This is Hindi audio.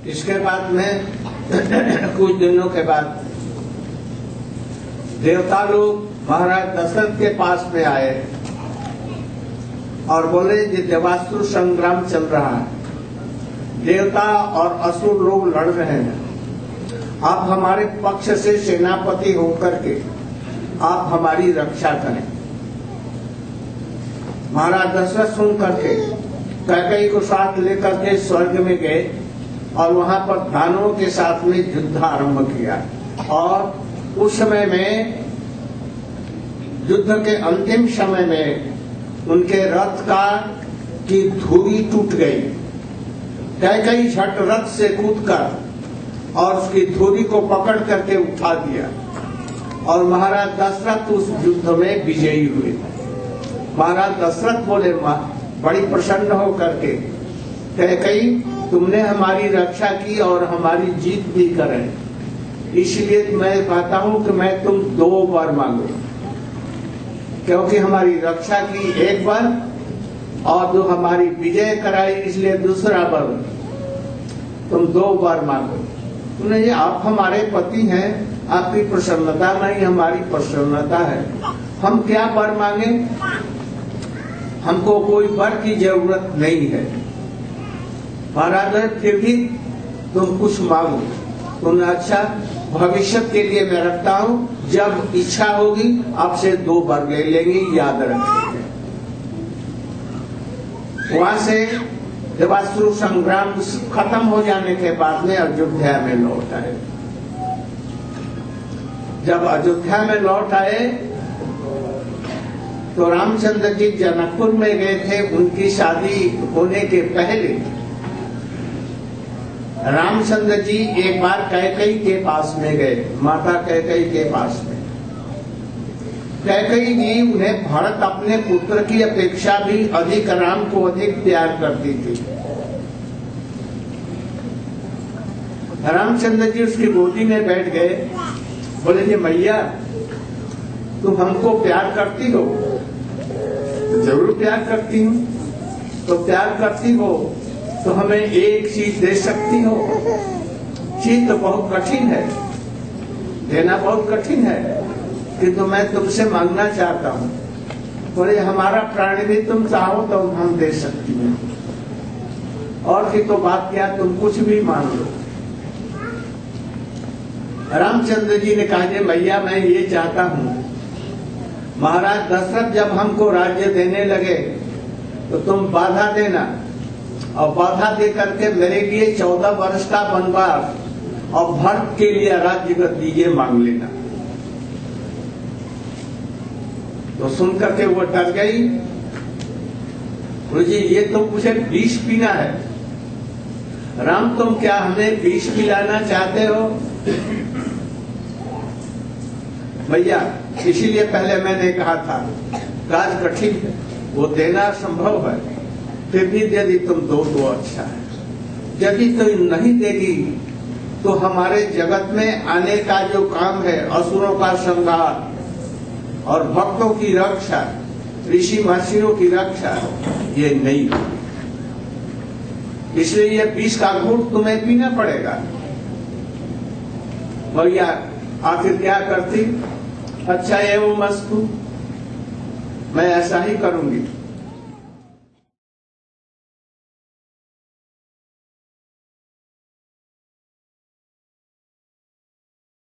इसके बाद में कुछ दिनों के बाद देवता लोग महाराज दशरथ के पास में आए और बोले ये देवासुर संग्राम चल रहा है, देवता और असुर लोग लड़ रहे हैं, आप हमारे पक्ष से सेनापति होकर के आप हमारी रक्षा करें। महाराज दशरथ सुन करके कैकेयी को साथ लेकर के स्वर्ग में गए और वहां पर दानवों के साथ में युद्ध आरंभ किया। और उस समय में युद्ध के अंतिम समय में उनके रथ का की धुरी टूट गई। कैकेयी झट रथ से कूदकर और उसकी धुरी को पकड़ करके उठा दिया और महाराज दशरथ उस युद्ध में विजयी हुए। महाराज दशरथ बोले बड़ी प्रसन्न हो करके, कैकेयी तुमने हमारी रक्षा की और हमारी जीत भी करे, इसलिए मैं कहता हूं कि मैं तुम 2 वर मांगो, क्योंकि हमारी रक्षा की एक बार और जो हमारी विजय कराई इसलिए दूसरा वर, तुम 2 बार मांगो। तुमने ये आप हमारे पति हैं, आपकी प्रसन्नता नहीं हमारी प्रसन्नता है, हम क्या वर मांगे, हमको कोई वर की जरूरत नहीं है। महाराज फिर भी तुम कुछ मांगो, तुमने अच्छा भविष्य के लिए मैं रखता हूं, जब इच्छा होगी आपसे 2 वर ले लेंगे, याद रखेंगे। वहां से देवासुर संग्राम खत्म हो जाने के बाद में अयोध्या में लौट आए। जब अयोध्या में लौट आए तो रामचंद्र जी जनकपुर में गए थे। उनकी शादी होने के पहले रामचंद्र जी एक बार कैकेयी के पास में गए, माता कैकेयी के पास में। कैकेयी जी उन्हें भरत अपने पुत्र की अपेक्षा भी अधिक, राम को अधिक प्यार करती थी। रामचंद्र जी उसकी गोदी में बैठ गए, बोले जी मैया तुम हमको प्यार करती हो? जरूर प्यार करती हूँ। तो प्यार करती हो तो हमें एक चीज दे सकती हो? चीज तो बहुत कठिन है, देना बहुत कठिन है, किंतु मैं तुमसे मांगना चाहता हूँ। बोले हमारा प्राण भी तुम चाहो तो हम दे सकती हैं, और की तो बात क्या, तुम कुछ भी मांग लो। रामचंद्र जी ने कहा मैया मैं ये चाहता हूँ, महाराज दशरथ जब हमको राज्य देने लगे तो तुम बाधा देना, और बाधा दे करके मेरे लिए 14 वर्ष का वनवास और भरत के लिए राज्य गद्दी ये मांग लेना। तो सुन करके वो डर गई, जी ये तो मुझे विष पीना है। राम तुम क्या हमें विष पिलाना चाहते हो? भैया इसीलिए पहले मैंने कहा था राज कठिन है, वो देना संभव है, फिर भी यदि तुम दो तो अच्छा है। यदि तुम नहीं देगी तो हमारे जगत में आने का जो काम है, असुरों का संहार और भक्तों की रक्षा, ऋषि महर्षियों की रक्षा, ये नहीं होगी। इसलिए ये विष का घूंट तुम्हें पीना पड़ेगा। भैया आखिर क्या करती? अच्छा एवं मस्तु, मैं ऐसा ही करूंगी।